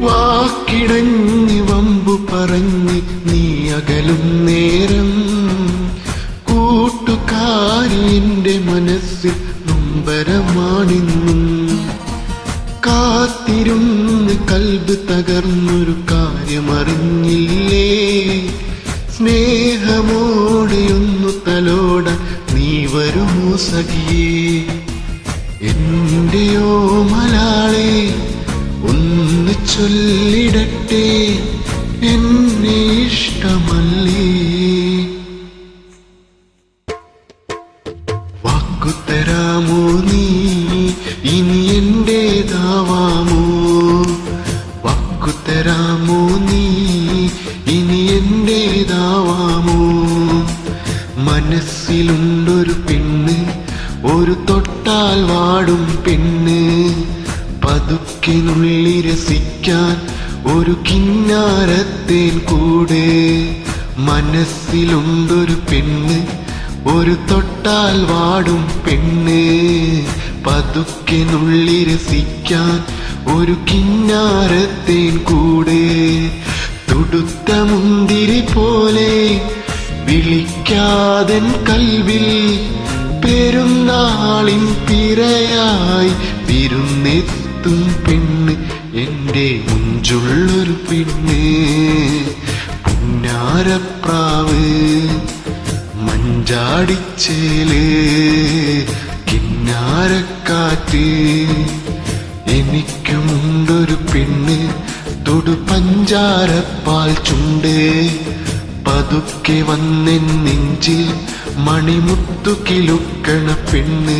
വാക്കിടഞ്ഞ് വമ്പു പറഞ്ഞ് നീ അകലും നേരം കൂട്ടുകാരി എന്റെ മനസ്സിൽ നൊമ്പരമാണിന്നും. കാത്തിരുന്ന് കൽബ് തകർന്നൊരു കാര്യമറിഞ്ഞില്ലേ, സ്നേഹമോടെയൊന്നു തലോടാൻ നീ വരുമോ സഖിയേ. എന്റെയോ മലാളെ ഒന്ന് ചൊല്ലിടട്ടെ, എന്നെ ഇഷ്ടമല്ലേ. വാക്കുതരാമോ നീ ഇനി എന്റേതാവാമോ, വാക്കുതരാമോ നീ ഇനി എന്റേതാവാമോ. മനസ്സിലുണ്ടൊരു പെണ്ണ്, ഒരു തൊട്ടാൽ വാടും പെണ്ണ്, പതുക്കെ നുള്ളി രസിക്കാൻ ഒരു കിന്നാരത്തേൻ കൂടെ. മനസ്സിലുണ്ടൊരു പെണ്ണ്, ഒരു തൊട്ടാൽ വാടും പെണ്ണ്, പതുക്കെ നുള്ളി രസിക്കാൻ ഒരു കിന്നാരത്തേൻ കൂടെ. തുടുത്ത മുന്തിരി പോലെ വിളിക്കാതൻ കൽവിൽ പെരുന്നാളിൻ തിരയായി വിരുന്നെത്തും പെണ്ണ്, എന്റെ മുഞ്ചുള്ളൊരു പെണ്ണ്. പുന്നാരപ്രാവ് മഞ്ചാടിച്ചേല് കിന്നാരക്കാറ്റ്, എനിക്കുമുണ്ടൊരു പെണ്ണ് തൊടു പഞ്ചാരപ്പാൽ ചുണ്ട്, പതുക്കെ വന്നെൻ നെഞ്ചിൽ മണിമുത്തു കിലുക്കണ പെണ്ണ്.